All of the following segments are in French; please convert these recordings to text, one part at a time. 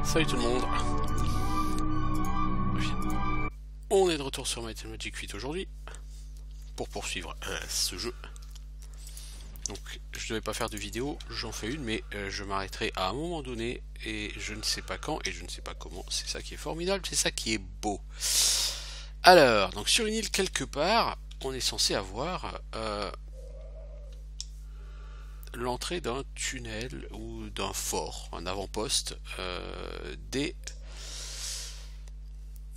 Salut tout le monde. On est de retour sur Might and Magic 8 aujourd'hui pour poursuivre ce jeu. Donc je devais pas faire de vidéo, j'en fais une, mais je m'arrêterai à un moment donné et je ne sais pas quand et je ne sais pas comment. C'est ça qui est formidable, c'est ça qui est beau. Alors, donc sur une île quelque part, on est censé avoir l'entrée d'un tunnel ou d'un fort, un avant-poste des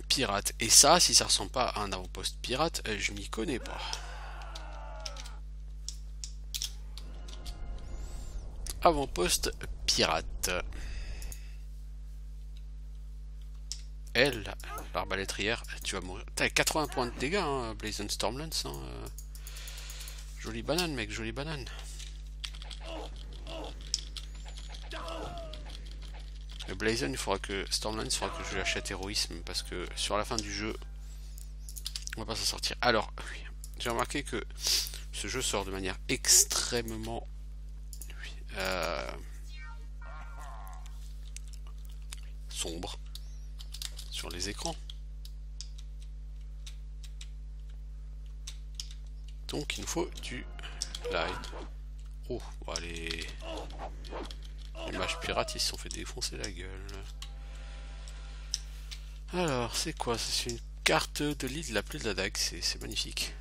pirates. Et ça, si ça ressemble pas à un avant-poste pirate, je m'y connais pas. Avant-poste pirate. Elle, l'arbalétrière, tu vas mourir. T'as 80 points de dégâts, hein, Blazon Stormlance. Hein, jolie banane, mec, jolie banane. Le Blazon, il faudra que Stormlance, il faudra que je lui achète héroïsme parce que sur la fin du jeu, on va pas s'en sortir. Alors, oui, j'ai remarqué que ce jeu sort de manière extrêmement sombre sur les écrans. Donc il nous faut du light. Oh, bon, les mages pirates ils se sont fait défoncer la gueule. Alors, c'est quoi? C'est une carte de l'île de la plaie de la dague, c'est magnifique.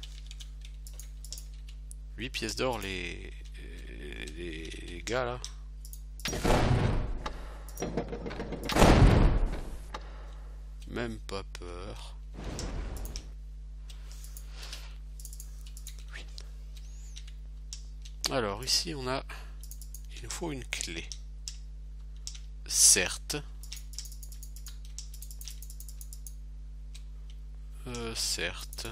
8 pièces d'or les gars là. Même pas peur. Oui. Alors ici on a... Il nous faut une clé. Certes. Certes.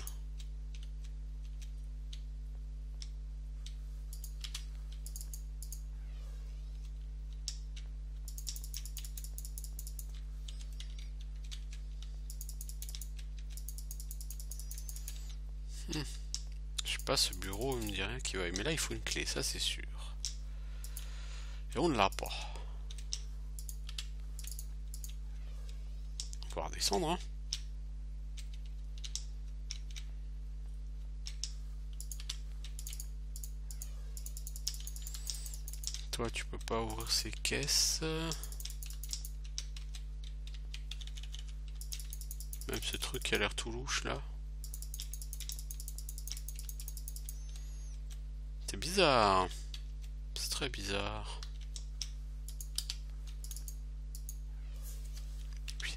Je sais pas, ce bureau il me dit rien qui va. Mais là il faut une clé, ça c'est sûr. Et on ne l'a pas. On va pouvoir descendre, hein. Toi tu peux pas ouvrir ces caisses. Même ce truc qui a l'air tout louche là. C'est bizarre. C'est très bizarre. Puis,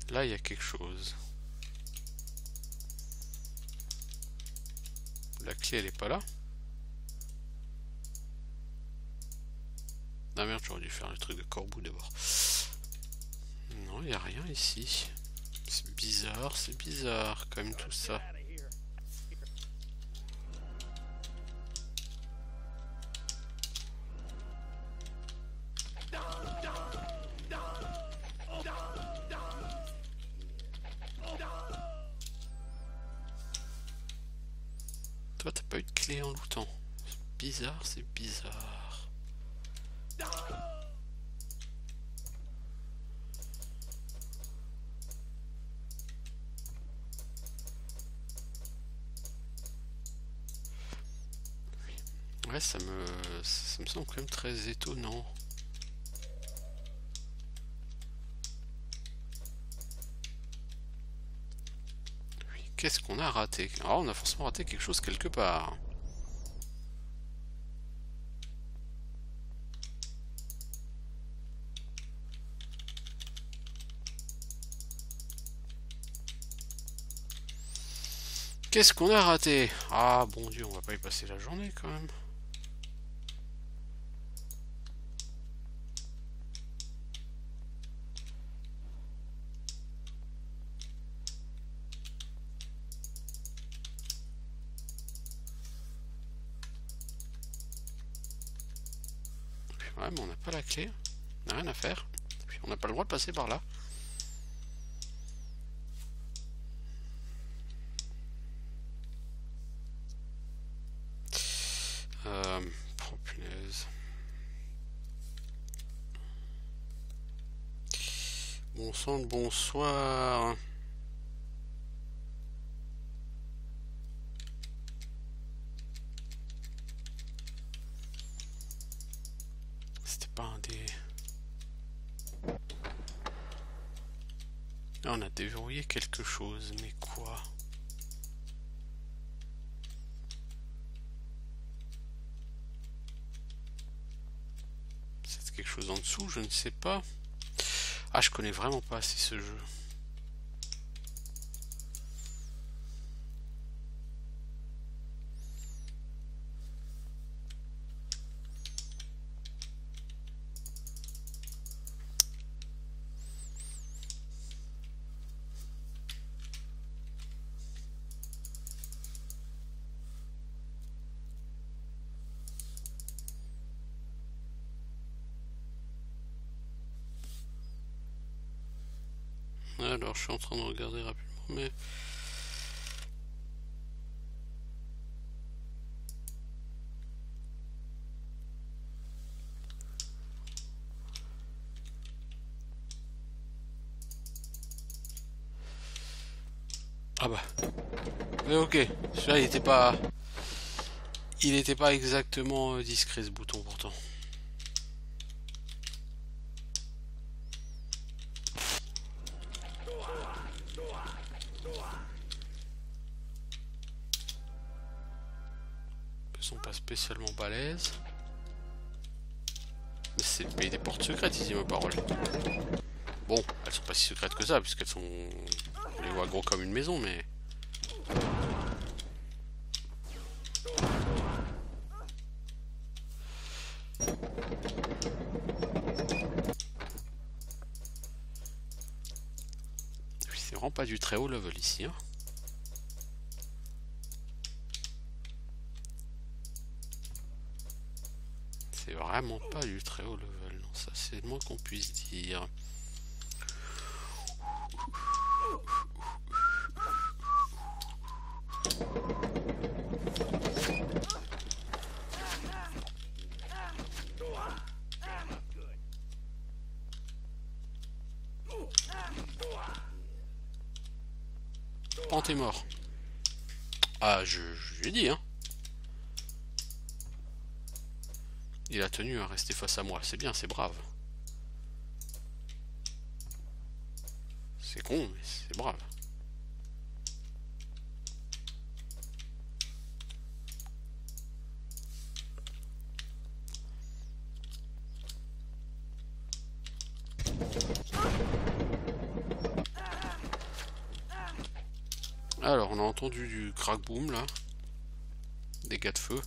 là il y a quelque chose. La clé elle est pas là. Ah merde, j'aurais dû faire le truc de corbeau d'abord. Non, il n'y a rien ici. C'est bizarre quand même tout ça. Toi, t'as pas eu de clé en lootant. C'est bizarre, c'est bizarre. Ouais, ça me semble quand même très étonnant. Qu'est-ce qu'on a raté? Alors, on a forcément raté quelque chose quelque part. Qu'est-ce qu'on a raté? Ah, bon Dieu, on va pas y passer la journée quand même. Ouais, mais on n'a pas la clé. On n'a rien à faire. Puis on n'a pas le droit de passer par là. Oh punaise. Bon sang de bonsoir. C'était pas un des... Là, on a déverrouillé quelque chose, mais quoi? C'est quelque chose en dessous, je ne sais pas. Ah, je connais vraiment pas assez ce jeu. Alors, je suis en train de regarder rapidement, mais... Ah bah... Mais ok, celui-là, il était pas... Il n'était pas exactement discret, ce bouton, pourtant. Ils sont pas spécialement balèzes. Mais c'est le pays des portes secrètes ici, ma parole. Bon, elles sont pas si secrètes que ça, puisqu'elles sont... On les voit gros comme une maison, mais... C'est vraiment pas du très haut level ici, hein. C'est vraiment pas du très haut level, non, ça c'est le moins qu'on puisse dire. Oh, t'es mort. Ah, je lui ai dit, hein. Il a tenu à rester face à moi, c'est bien, c'est brave. C'est con, mais c'est brave. Alors, on a entendu du crack boom là. Dégâts de feu.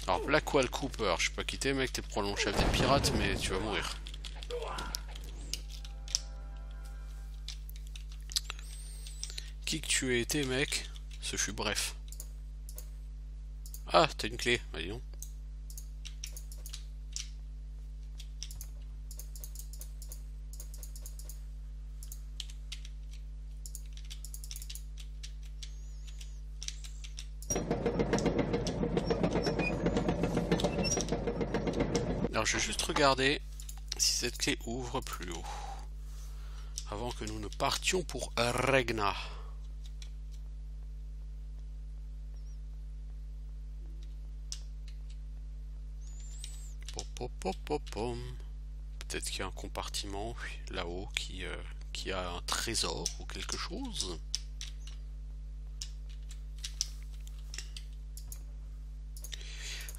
Alors, Blackwell Cooper, je sais pas qui t'es, mec, t'es probablement chef des pirates, mais tu vas mourir. Qui que tu as été, mec? Ce fut bref. Ah, t'as une clé, bah dis donc. Alors je vais juste regarder si cette clé ouvre plus haut. Avant que nous ne partions pour Regna. Peut-être qu'il y a un compartiment là-haut qui a un trésor ou quelque chose.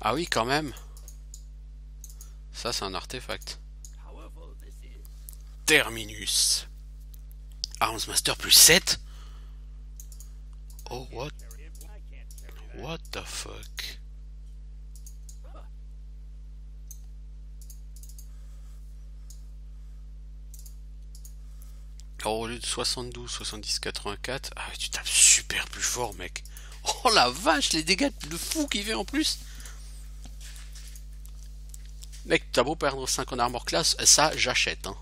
Ah oui, quand même. Ça, c'est un artefact. Terminus. Armsmaster plus 7. Oh, what? What the fuck? Alors, au lieu de 72, 70, 84... Ah, tu tapes super plus fort, mec. Oh la vache, les dégâts de fou qu'il fait en plus. Mec, t'as beau perdre 5 en armor class, ça, j'achète, hein.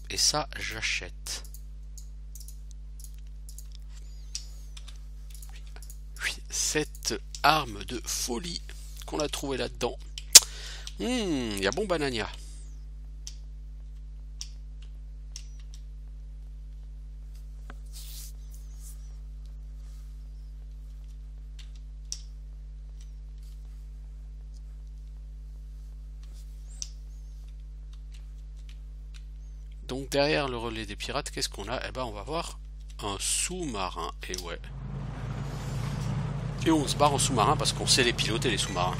Et ça, j'achète. Cette arme de folie qu'on a trouvé là-dedans. Il y a bon banania. Donc derrière le relais des pirates, qu'est-ce qu'on a? Eh ben on va voir un sous-marin. Et ouais. Et on se barre en sous-marin parce qu'on sait les piloter les sous-marins.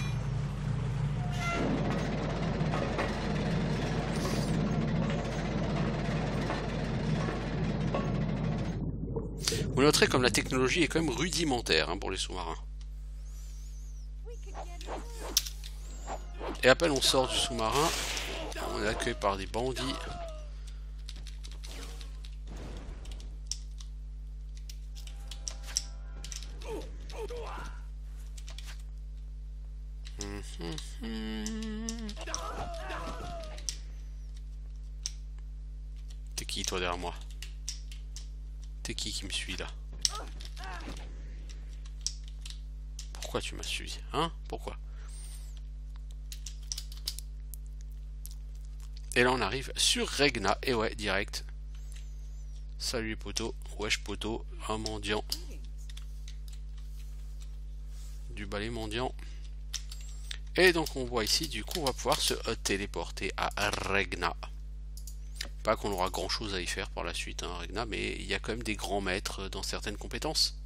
Vous noterez comme la technologie est quand même rudimentaire hein, pour les sous-marins. Et à peine on sort du sous-marin, on est accueilli par des bandits. T'es qui toi derrière moi? T'es qui me suit là? Pourquoi tu m'as suivi? Hein? Pourquoi? Et là on arrive sur Regna. Et ouais, direct. Salut poteau. Wesh poteau. Un mendiant. Du balai mendiant. Et donc on voit ici, du coup on va pouvoir se téléporter à Regna. Pas qu'on aura grand chose à y faire par la suite, hein, Regna, mais il y a quand même des grands maîtres dans certaines compétences.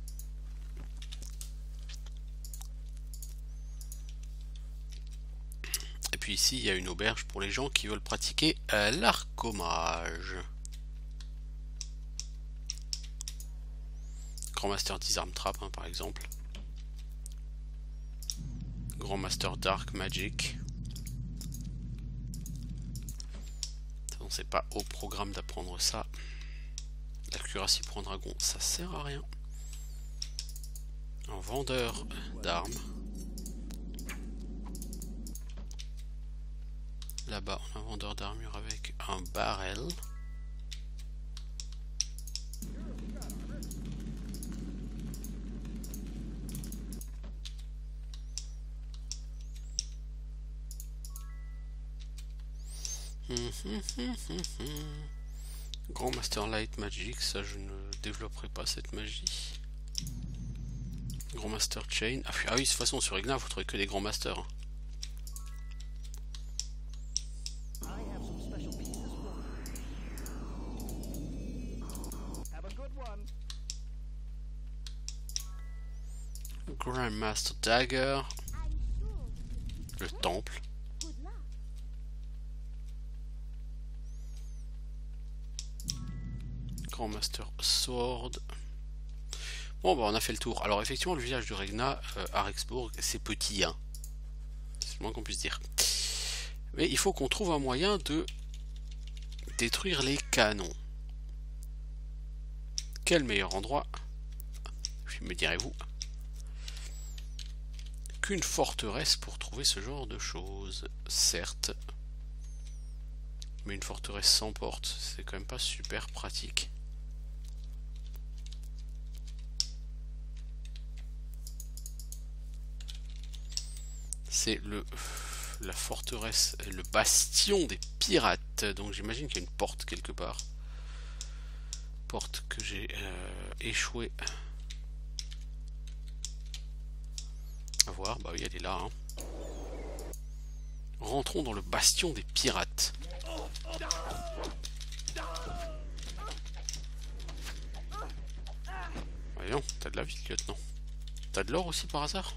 Et puis ici il y a une auberge pour les gens qui veulent pratiquer l'arcomage. Grand Master Disarm Trap hein, par exemple. Grand Master Dark Magic. C'est pas au programme d'apprendre ça. La cuirassie pour un dragon, ça sert à rien. Un vendeur d'armes. Là-bas, on a un vendeur d'armure avec un barrel. Grand Master Light Magic, ça je ne développerai pas cette magie. Grand Master Chain. Ah oui, de toute façon sur Regna vous trouvez que des grands masters. Grand Master Dagger. Le temple. Grand Master Sword. Bon bah on a fait le tour. Alors effectivement le village de Regna à Rexburg c'est petit hein. C'est le moins qu'on puisse dire. Mais il faut qu'on trouve un moyen de détruire les canons. Quel meilleur endroit, me direz-vous, qu'une forteresse pour trouver ce genre de choses? Certes. Mais une forteresse sans porte, c'est quand même pas super pratique. C'est la forteresse, le bastion des pirates. Donc j'imagine qu'il y a une porte quelque part. Porte que j'ai échoué à voir. Bah oui, elle est là. Hein. Rentrons dans le bastion des pirates. Voyons, t'as de la vie, lieutenant. T'as de l'or aussi par hasard?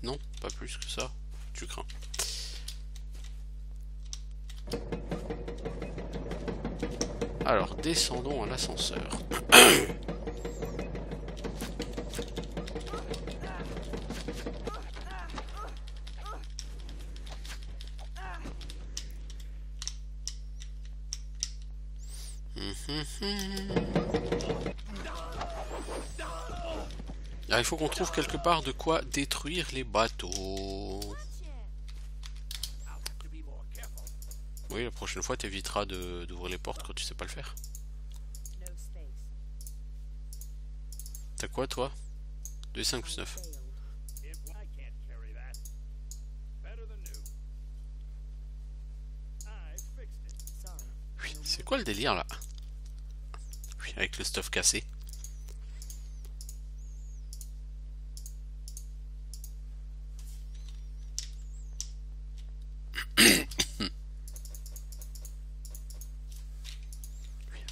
Non, pas plus que ça. Tu crains. Alors, descendons à l'ascenseur. Alors, il faut qu'on trouve quelque part de quoi détruire les bateaux. Oui, la prochaine fois, t'éviteras d'ouvrir les portes quand tu sais pas le faire. T'as quoi, toi? 2, 5 plus 9. Oui, c'est quoi le délire, là? Oui, avec le stuff cassé.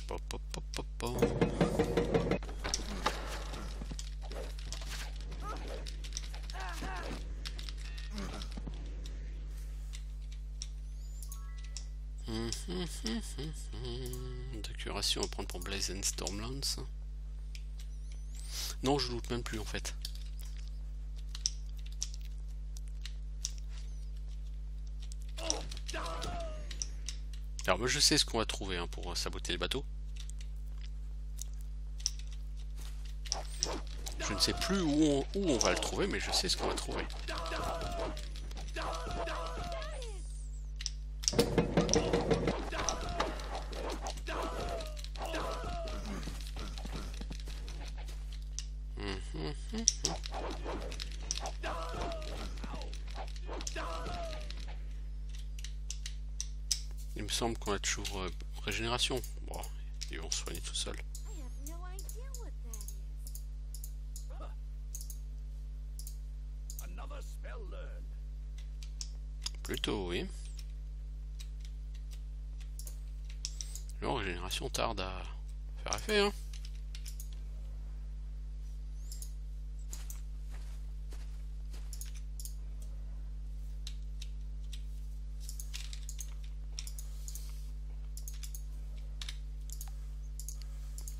Pop, pop, pop, pop, pop. Décoration à prendre pour Blaze and Stormlands. Non, je doute même plus en fait. Alors moi je sais ce qu'on va trouver hein, pour saboter le bateau. Je ne sais plus où on va le trouver, mais je sais ce qu'on va trouver. Il me semble qu'on a toujours régénération. Bon, ils vont se soigner tout seuls. Plutôt, oui. La régénération tarde à faire effet, hein.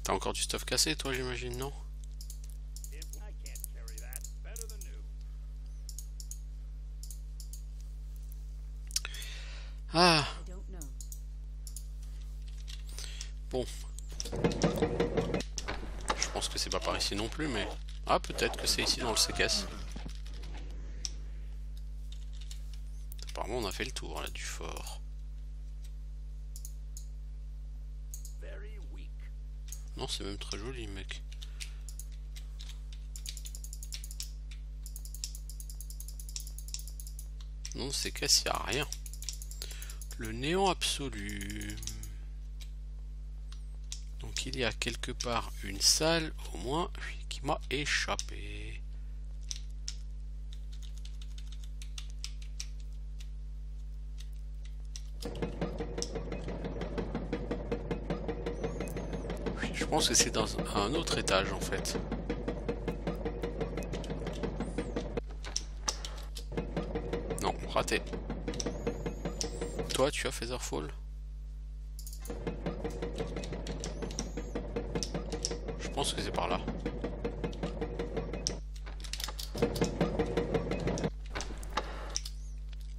T'as encore du stuff cassé, toi, j'imagine, non? Ah! Bon. Je pense que c'est pas par ici non plus, mais... Ah, peut-être que c'est ici dans le CKS. Apparemment, on a fait le tour, là, du fort. Non, c'est même très joli, mec. Non, c'est casse, y a rien. Le néant absolu. Donc il y a quelque part une salle, au moins, qui m'a échappé. Je pense que c'est dans un autre étage en fait. Non, raté. Toi, tu as Featherfall? Je pense que c'est par là.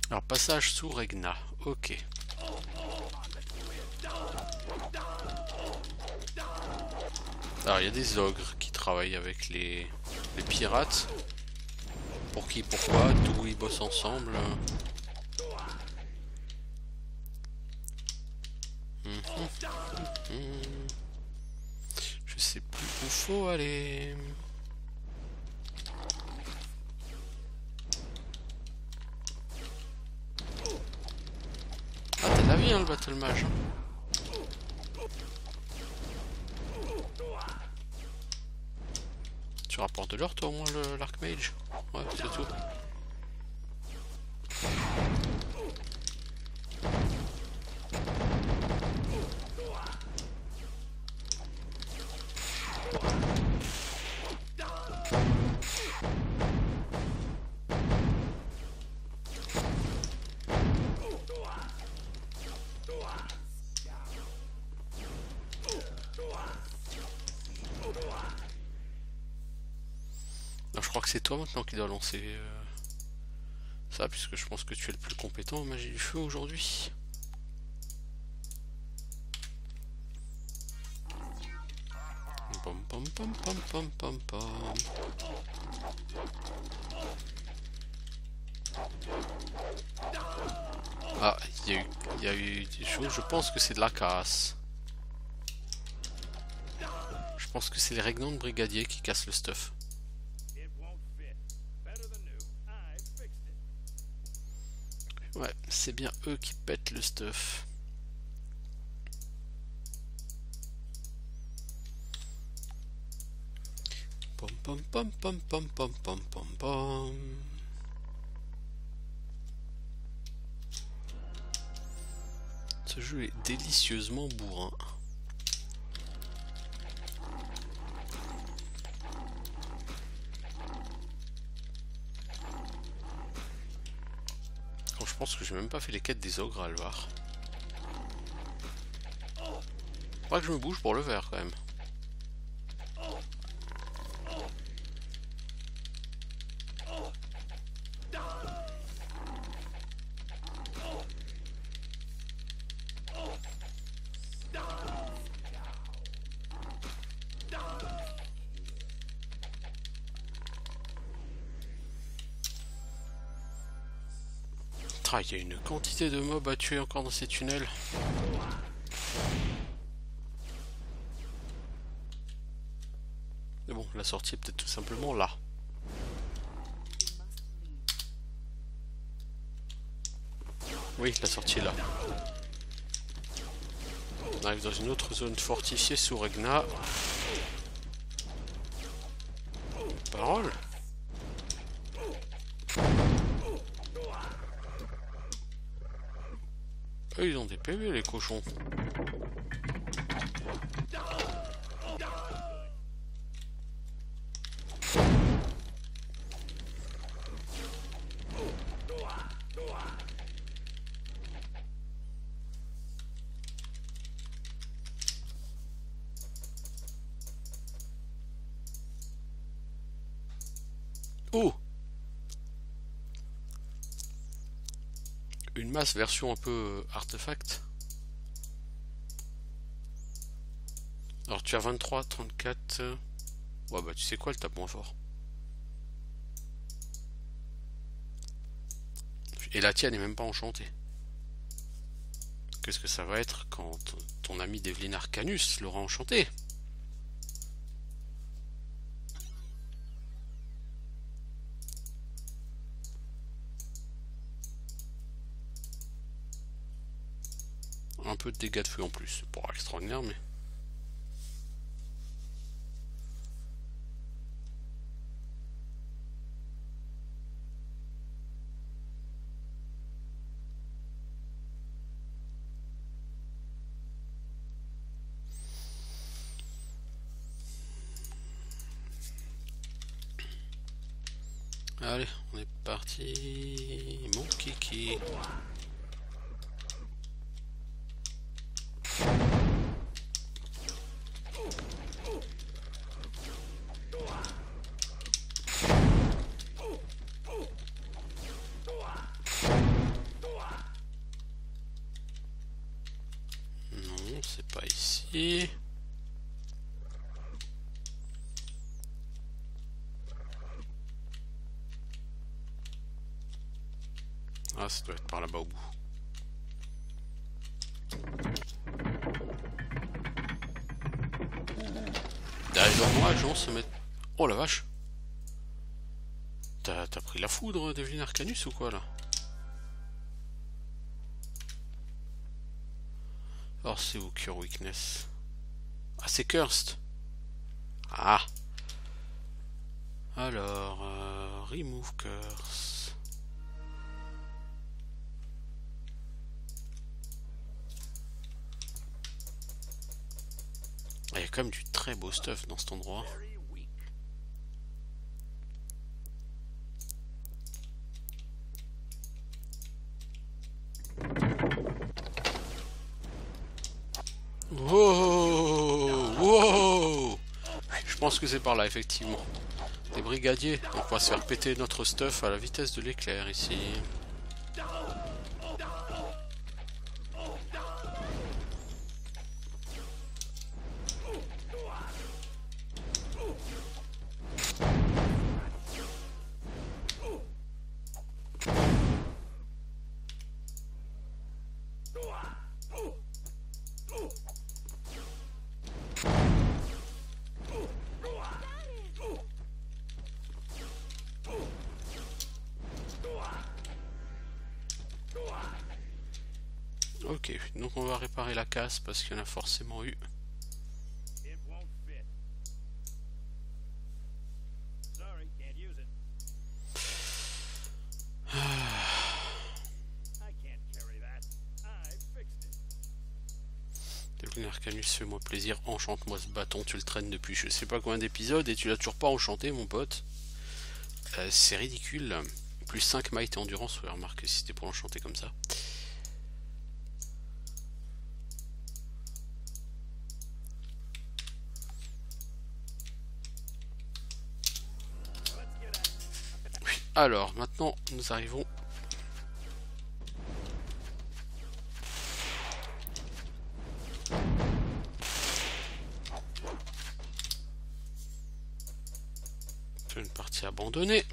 Alors, passage sous Regna. Ok. Alors, il y a des ogres qui travaillent avec les pirates. Pour qui, pourquoi, d'où ils bossent ensemble. Je sais plus où faut aller. Ah, t'as de la vie, hein, le Battle Mage. Tu rapportes de l'or, toi, au moins, l'Archmage? Ouais, c'est tout. Alors, je crois que c'est toi maintenant qui dois lancer ça, puisque je pense que tu es le plus compétent en magie du feu aujourd'hui. Pom pom pom pom pom pom pom. Ah, il y a eu des choses, je pense que c'est de la casse. Je pense que c'est les régnants de brigadier qui cassent le stuff. Ouais, c'est bien eux qui pètent le stuff. Pom pom pom pom pom pom pom pom pom. Ce jeu est délicieusement bourrin. Bon, je pense que j'ai même pas fait les quêtes des ogres à Alvar. Faudra que je me bouge pour le faire quand même. Ah, il y a une quantité de mobs à tuer encore dans ces tunnels. Mais bon, la sortie est peut-être tout simplement là. Oui, la sortie est là. On arrive dans une autre zone fortifiée sous Regna. Parole. Eux, ils ont des PV, les cochons. Oh! Une masse version un peu artefact. Alors tu as 23, 34... Ouais bah tu sais quoi, le tape moins fort. Et la tienne n'est même pas enchantée. Qu'est-ce que ça va être quand ton ami Devlin Arcanus l'aura enchanté? Un peu de dégâts de feu en plus, c'est pas extraordinaire mais... Allez, on est parti, mon kiki. Non, c'est pas ici. Ah, ça doit être par là-bas au bout. Derrière moi, les gens se mettent... Oh la vache! T'as pris la foudre, Devlin Arcanus, ou quoi, là? Alors, c'est où, Cure Weakness? Ah, c'est Cursed! Ah! Alors, Remove Curse... Il y a quand même du très beau stuff dans cet endroit. Wow, wow. Je pense que c'est par là effectivement. Des brigadiers. Donc on va se faire péter notre stuff à la vitesse de l'éclair ici. Ok, donc on va réparer la casse parce qu'il y en a forcément eu. Devlin Arcanus, fais-moi plaisir, enchante-moi ce bâton, tu le traînes depuis je sais pas combien d'épisodes et tu l'as toujours pas enchanté mon pote. C'est ridicule. Plus 5 might et endurance, ouais, remarque si c'était pour l'enchanter comme ça. Oui. Alors maintenant nous arrivons. Une partie abandonnée.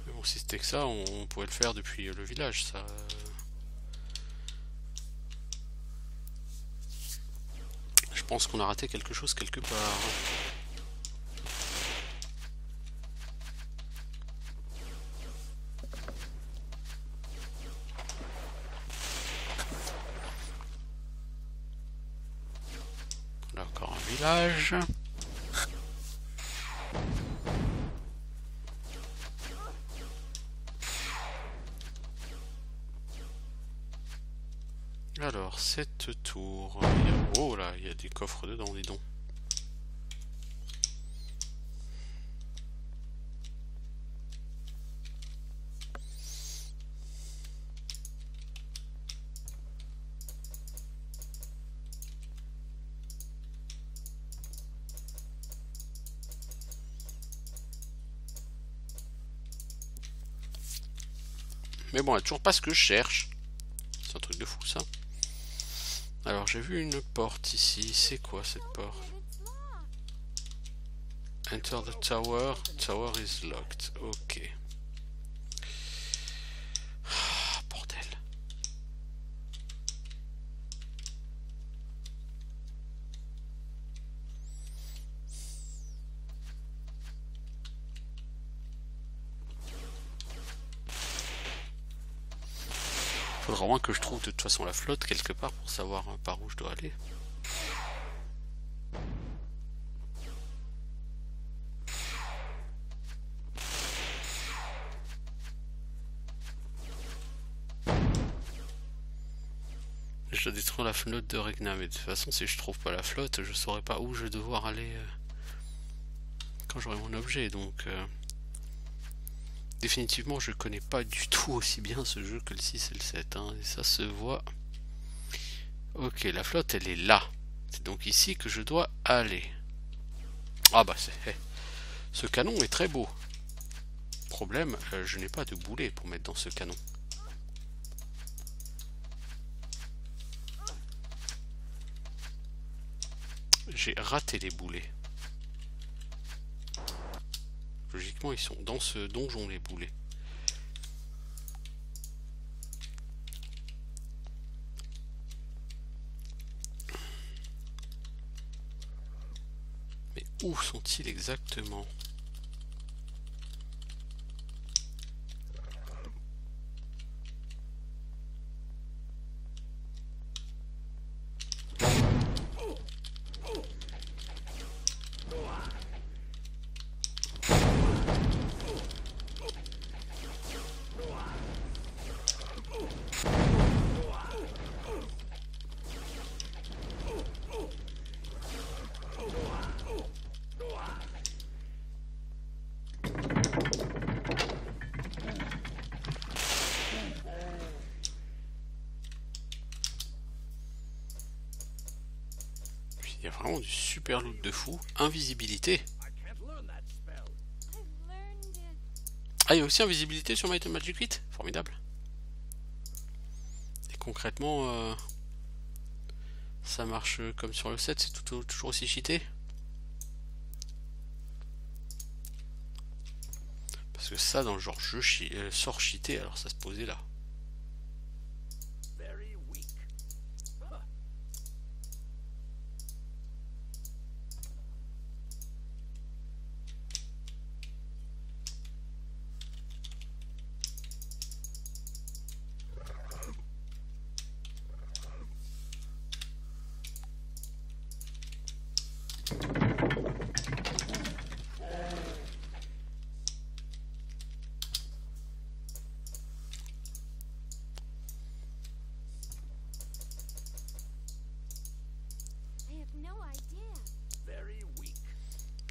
Mais bon, si c'était que ça, on pouvait le faire depuis le village, ça. Je pense qu'on a raté quelque chose quelque part. On a encore un village. Alors, cette tour. Oh là, il y a des coffres dedans, dis donc. Mais bon, il n'y a toujours pas ce que je cherche. C'est un truc de fou ça. Alors j'ai vu une porte ici. C'est quoi cette porte? Enter the tower. Tower is locked. Ok. Ah, bordel. Faudra moins que je trouve de toute façon la flotte quelque part pour savoir par où je dois aller. Je dois détruire la flotte de Regna, mais de toute façon si je trouve pas la flotte, je saurai pas où je vais devoir aller quand j'aurai mon objet, donc définitivement je connais pas du tout aussi bien ce jeu que le 6 et le 7, hein, et ça se voit. Ok, la flotte elle est là, c'est donc ici que je dois aller. Ah bah c'est... Ce canon est très beau. Problème, je n'ai pas de boulet pour mettre dans ce canon. J'ai raté les boulets. Logiquement, ils sont dans ce donjon, les boulets. Mais où sont-ils exactement? Il y a vraiment du super loot de fou. Invisibilité. Ah, il y a aussi invisibilité sur Might and Magic 8. Formidable. Et concrètement, ça marche comme sur le 7, c'est toujours aussi cheaté. Parce que ça, dans le genre jeu sort cheaté, alors ça se posait là.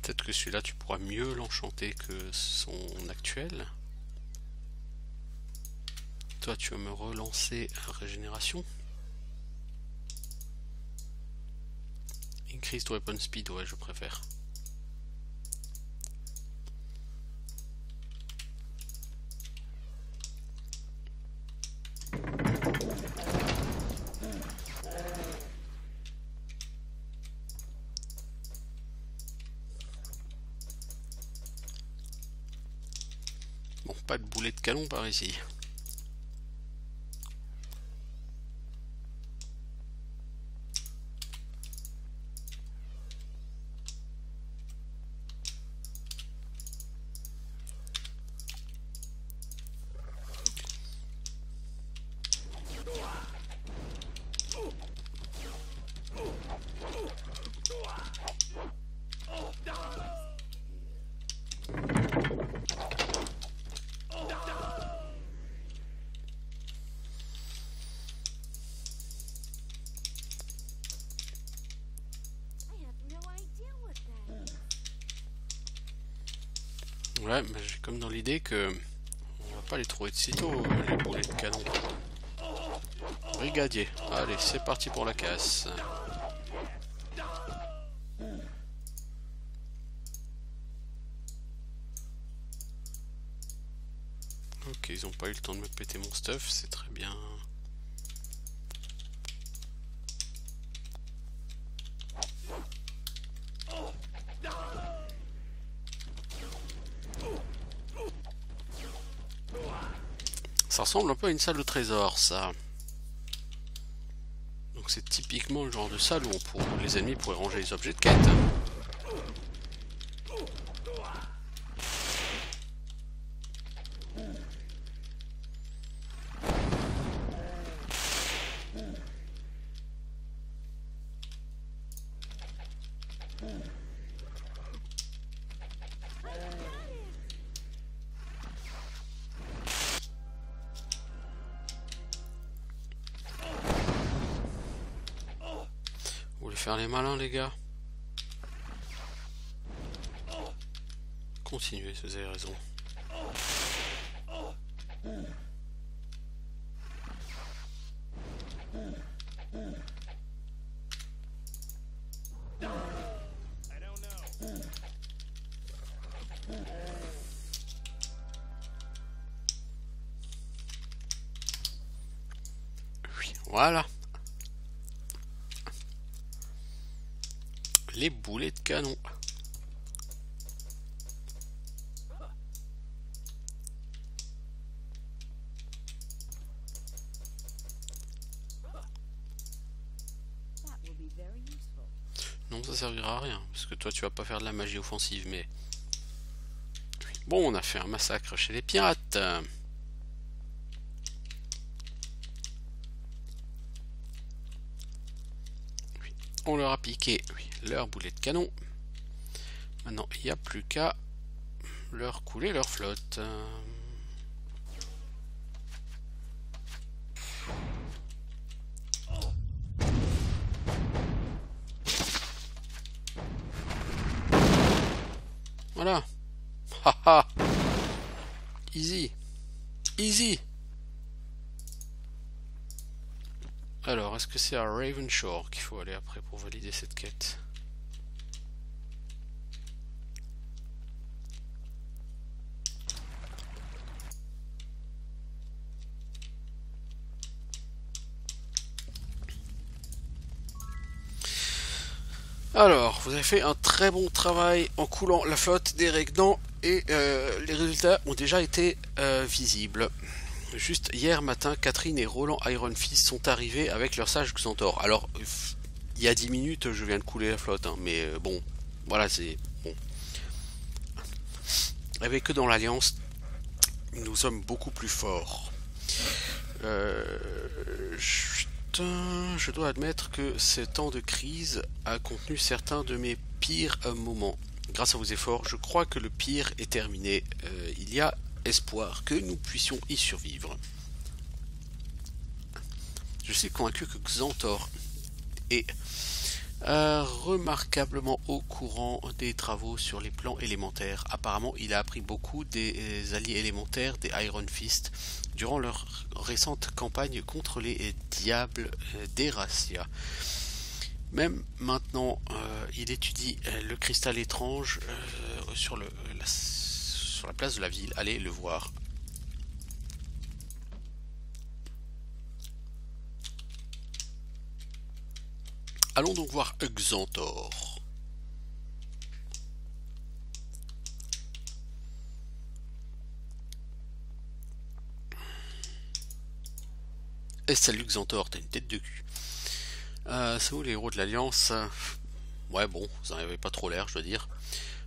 Peut-être que celui-là tu pourras mieux l'enchanter que son actuel. Toi tu vas me relancer à régénération. Increase to weapon speed, ouais je préfère. Bon, pas de boulet de canon par ici. Ouais, mais j'ai comme dans l'idée que on va pas les trouver de sitôt, les boulets de canon. Brigadier, allez, c'est parti pour la casse. Ok, ils ont pas eu le temps de me péter mon stuff, c'est très bien. Ça ressemble un peu à une salle de trésor, ça. Donc c'est typiquement le genre de salle où les ennemis pourraient ranger les objets de quête. Vous voulez faire les malins, les gars? Continuez, vous avez raison. Oui, voilà. Les boulets de canon. Non, ça servira à rien, parce que toi tu vas pas faire de la magie offensive, mais... Bon, on a fait un massacre chez les pirates. Oui, on leur a piqué leur boulet de canon. Maintenant, il n'y a plus qu'à leur couler leur flotte. Voilà. Haha. Easy. Easy. Alors, est-ce que c'est à Ravenshore qu'il faut aller après pour valider cette quête? Alors, vous avez fait un très bon travail en coulant la flotte des Regnants et les résultats ont déjà été visibles. Juste hier matin, Catherine et Roland Ironfist sont arrivés avec leur sage Xantor. Alors, il y a 10 minutes, je viens de couler la flotte, hein, mais bon, voilà, c'est bon. Avec eux dans l'Alliance, nous sommes beaucoup plus forts. Je dois admettre que ce temps de crise a contenu certains de mes pires moments. Grâce à vos efforts, je crois que le pire est terminé. Il y a espoir que nous puissions y survivre. Je suis convaincu que Xantor est Remarquablement au courant des travaux sur les plans élémentaires. Apparemment, il a appris beaucoup des alliés élémentaires des Iron Fist durant leur récente campagne contre les diables d'Erasia. Même maintenant, il étudie le cristal étrange sur la place de la ville. Allez le voir. Allons donc voir Xantor. Et salut Xantor, t'as une tête de cul. C'est où les héros de l'Alliance? Ouais bon, vous en avez pas trop l'air je dois dire.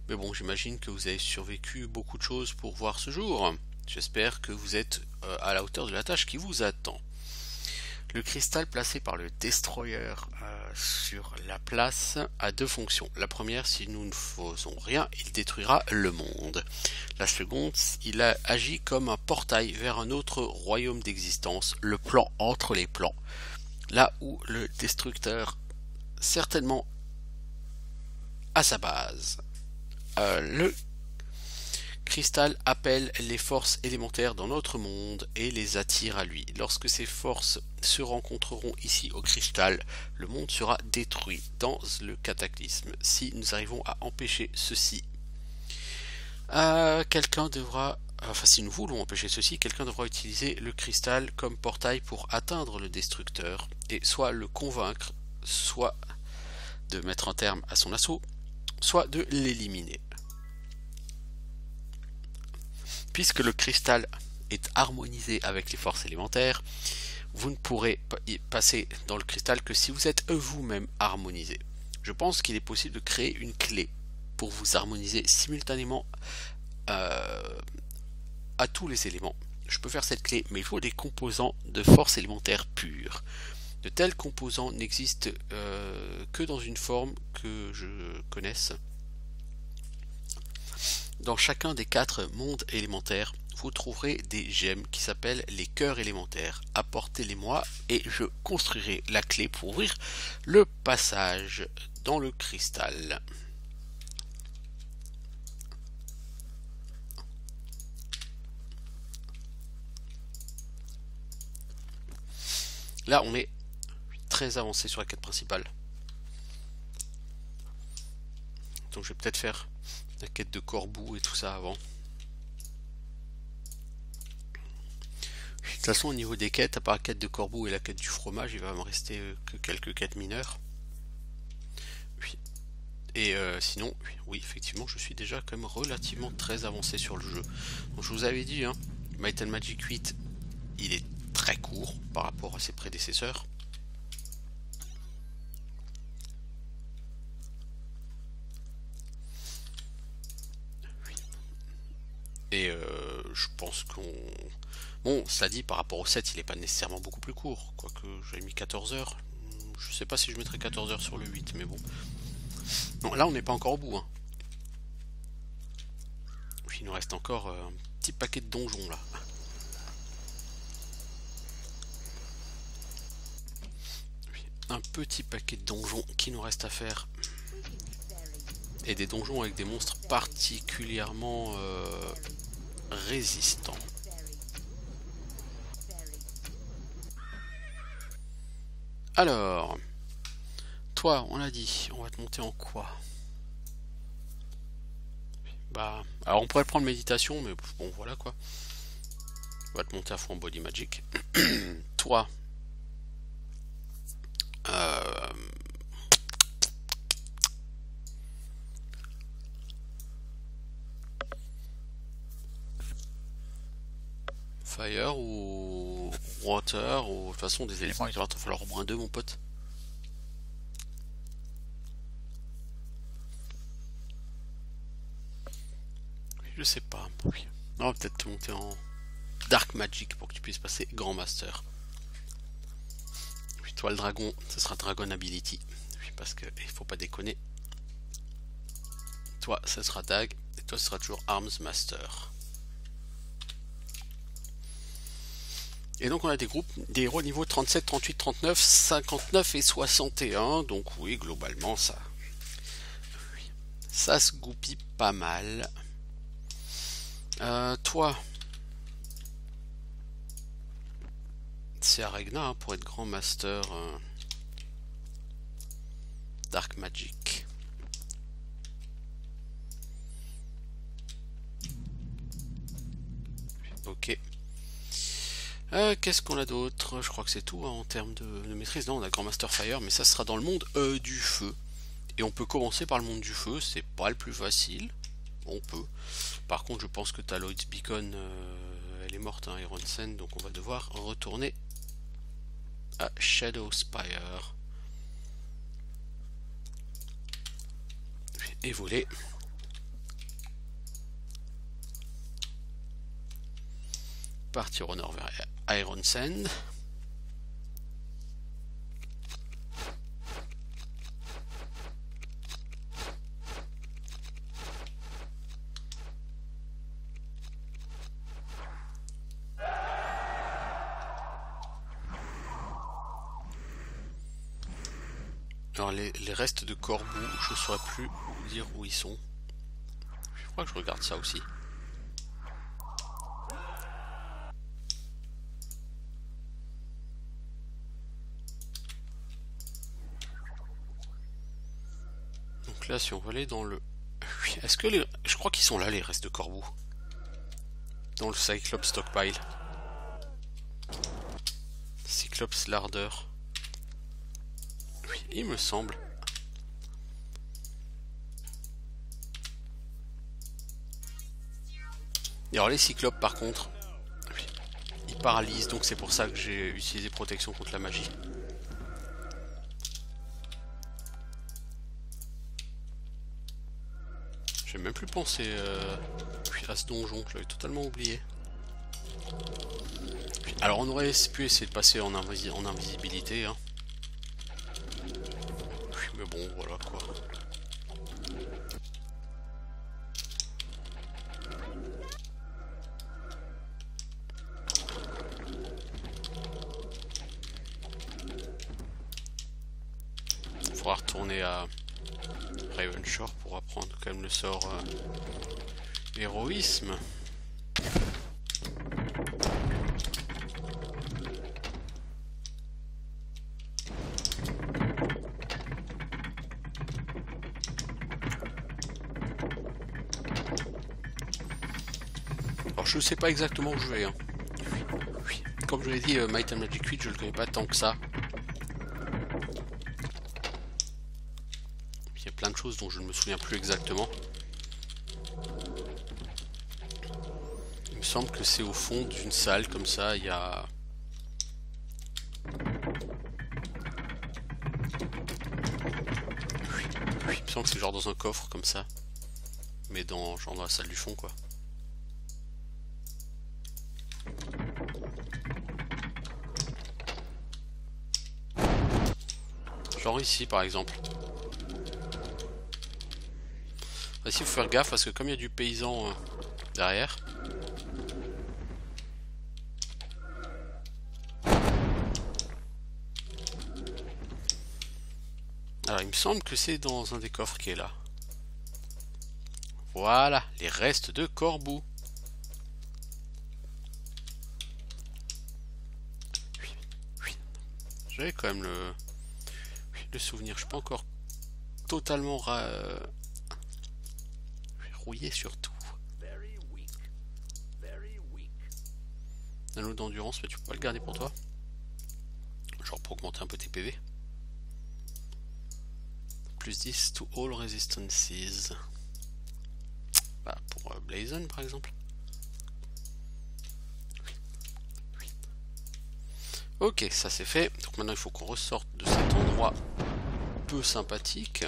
Mais bon, j'imagine que vous avez survécu beaucoup de choses pour voir ce jour. J'espère que vous êtes à la hauteur de la tâche qui vous attend. Le cristal placé par le Destroyer sur la place a deux fonctions. La première, si nous ne faisons rien, il détruira le monde. La seconde, il agit comme un portail vers un autre royaume d'existence, le plan entre les plans. Là où le destructeur, certainement à sa base. Le cristal appelle les forces élémentaires dans notre monde et les attire à lui. Lorsque ces forces se rencontreront ici au cristal, le monde sera détruit dans le cataclysme. Si nous arrivons à empêcher ceci, si nous voulons empêcher ceci, quelqu'un devra utiliser le cristal comme portail pour atteindre le destructeur et soit le convaincre, soit de mettre un terme à son assaut, soit de l'éliminer. Puisque le cristal est harmonisé avec les forces élémentaires, vous ne pourrez passer dans le cristal que si vous êtes vous-même harmonisé. Je pense qu'il est possible de créer une clé pour vous harmoniser simultanément à tous les éléments. Je peux faire cette clé, mais il faut des composants de force élémentaire pure. De tels composants n'existent que dans une forme que je connaisse. Dans chacun des 4 mondes élémentaires, vous trouverez des gemmes qui s'appellent les cœurs élémentaires. Apportez-les-moi et je construirai la clé pour ouvrir le passage dans le cristal. Là, on est très avancé sur la quête principale. Donc je vais peut-être faire la quête de Corbeau et tout ça avant. De toute façon, au niveau des quêtes, à part la quête de Corbeau et la quête du fromage, il va me rester que quelques quêtes mineures. Et sinon, oui, effectivement, je suis déjà quand même relativement très avancé sur le jeu. Donc je vous avais dit, Might and Magic 8, il est très court par rapport à ses prédécesseurs. Et je pense qu'on... Bon, cela dit, par rapport au 7, il n'est pas nécessairement beaucoup plus court. Quoique j'avais mis 14 heures. Je sais pas si je mettrais 14 heures sur le 8, mais bon. Non, là on n'est pas encore au bout. Il nous reste encore un petit paquet de donjons là. Un petit paquet de donjons qui nous reste à faire. Et des donjons avec des monstres particulièrement résistants. Alors, toi, on l'a dit, on va te monter en quoi? Bah, alors on pourrait prendre méditation, mais bon, voilà quoi. On va te monter à fond en body magic. Toi, fire ou water, ou de toute façon des éléments, il va te falloir au moins 2 mon pote. Je sais pas. On va peut-être te monter en Dark Magic pour que tu puisses passer Grand Master. Puis toi le dragon, ce sera Dragon Ability. Parce que il faut pas déconner. Toi, ce sera Dag. Et toi, ce sera toujours Arms Master. Et donc on a des groupes, des héros niveau 37, 38, 39, 59 et 61. Donc oui, globalement ça se goupille pas mal. Toi, c'est Aregna hein, pour être grand master Dark Magic. Ok. Qu'est-ce qu'on a d'autre? Je crois que c'est tout hein, en termes de maîtrise. Non, on a Grand Master Fire, mais ça sera dans le monde du feu. Et on peut commencer par le monde du feu, c'est pas le plus facile. On peut. Par contre, je pense que ta Lloyd's Beacon, elle est morte, hein, Iron Sand, donc on va devoir retourner à Shadow Spire. Et voler. Partir au nord vers Iron Sand. Alors les restes de corbeaux, je ne saurais plus dire où ils sont. Je crois que je regarde ça aussi. Donc là, si on va aller dans le... Est-ce que les... Je crois qu'ils sont là, les restes de corbeaux. Dans le Cyclops Stockpile. Cyclops Larder. Oui, il me semble. Et alors les cyclopes par contre, ils paralysent, donc c'est pour ça que j'ai utilisé protection contre la magie. J'ai même plus pensé à ce donjon, je l'avais totalement oublié. Alors on aurait pu essayer de passer en invisibilité, hein. Mais bon, voilà quoi. Il faudra retourner à Ravenshore pour apprendre quand même le sort héroïsme. Alors je sais pas exactement où je vais. Hein. Comme je l'ai dit, Might and Magic 8, je le connais pas tant que ça. Il y a plein de choses dont je ne me souviens plus exactement. Il me semble que c'est au fond d'une salle comme ça, il y a... Oui, il me semble que c'est genre dans un coffre comme ça. Mais dans, genre dans la salle du fond quoi. Genre ici par exemple. Ici il faut faire gaffe parce que comme il y a du paysan derrière. Alors il me semble que c'est dans un des coffres qui est là. Voilà, les restes de corbeaux. J'avais quand même le souvenir. Je suis pas encore totalement rouillé sur tout. Anneau d'endurance, mais tu peux pas le garder pour toi. Genre pour augmenter un peu tes PV. Plus 10 to all resistances. Bah, pour Blazon par exemple. Ok, ça c'est fait. Donc maintenant il faut qu'on ressorte de cet endroit peu sympathique.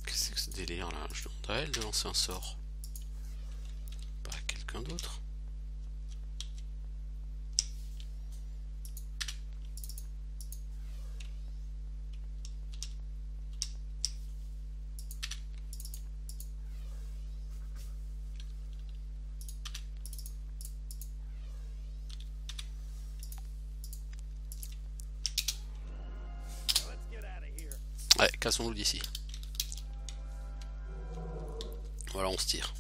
Qu'est-ce que c'est ce délire là? Je demande à elle de lancer un sort. Pas à quel quelqu'un d'autre. Ouais, cassons-nous d'ici. Voilà, on se tire.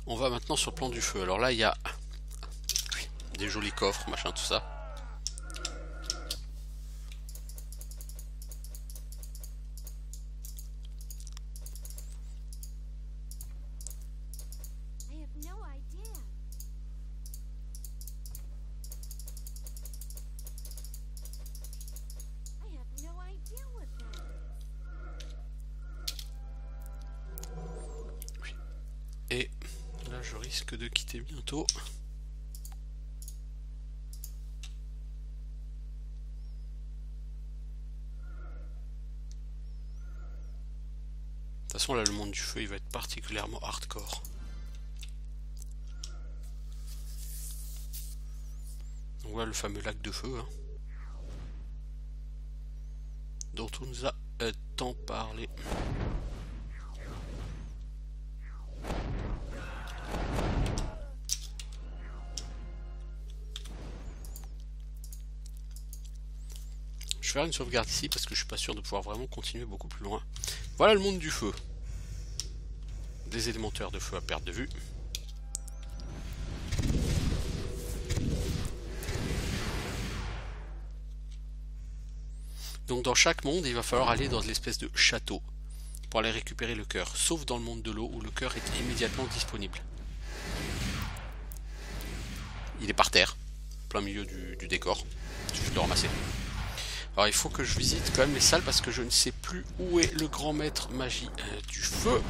On va maintenant sur le plan du feu. Alors là, il y a des jolis coffres, machin, tout ça. Et là, je risque de quitter bientôt. De toute façon, là, le monde du feu, il va être particulièrement hardcore. Donc voilà le fameux lac de feu, hein, dont on nous a tant parlé. Je vais faire une sauvegarde ici parce que je suis pas sûr de pouvoir vraiment continuer beaucoup plus loin. Voilà le monde du feu. Des élémentaires de feu à perte de vue. Donc dans chaque monde, il va falloir aller dans l'espèce de château pour aller récupérer le cœur, sauf dans le monde de l'eau où le cœur est immédiatement disponible. Il est par terre, plein milieu du décor, il suffit de le ramasser. Alors il faut que je visite quand même les salles parce que je ne sais plus où est le grand maître magie du feu.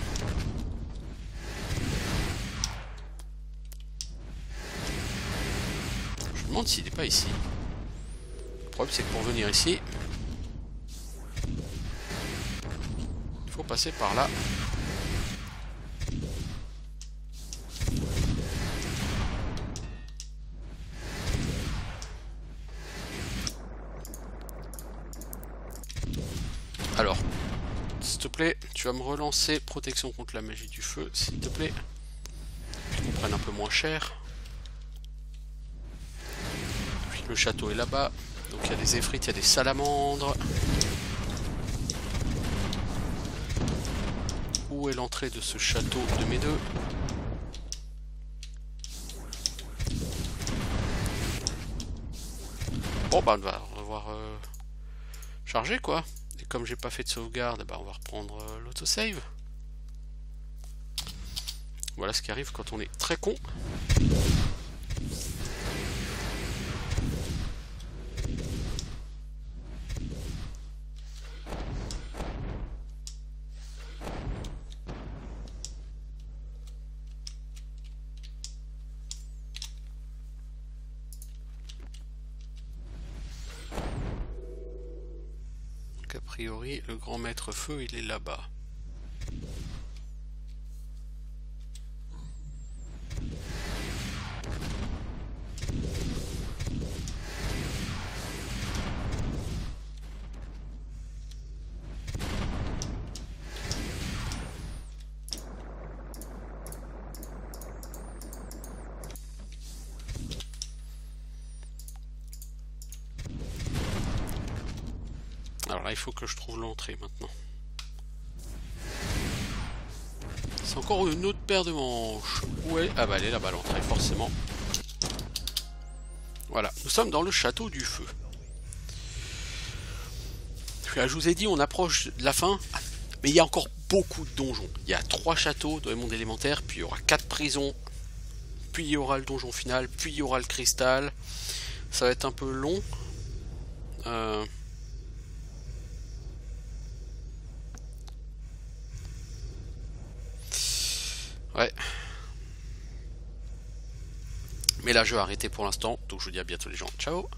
Je me demande s'il n'est pas ici. Le problème c'est que pour venir ici, il faut passer par là. Alors, s'il te plaît, tu vas me relancer protection contre la magie du feu, s'il te plaît. Qu'on prenne un peu moins cher. Puis le château est là-bas. Donc il y a des effrites, il y a des salamandres. Où est l'entrée de ce château de mes deux? Bon bah on va devoir charger quoi. Et comme j'ai pas fait de sauvegarde, bah, on va reprendre l'autosave. Voilà ce qui arrive quand on est très con. A priori, le grand maître feu, il est là-bas. Alors là, il faut que je trouve l'entrée maintenant. C'est encore une autre paire de manches. Où est... Ah bah elle est là-bas l'entrée, forcément. Voilà, nous sommes dans le château du feu. Là, je vous ai dit, on approche de la fin. Mais il y a encore beaucoup de donjons. Il y a 3 châteaux dans les mondes élémentaires, puis il y aura 4 prisons. Puis il y aura le donjon final, puis il y aura le cristal. Ça va être un peu long. Ouais. Mais là, je vais arrêter pour l'instant. Donc, je vous dis à bientôt les gens. Ciao!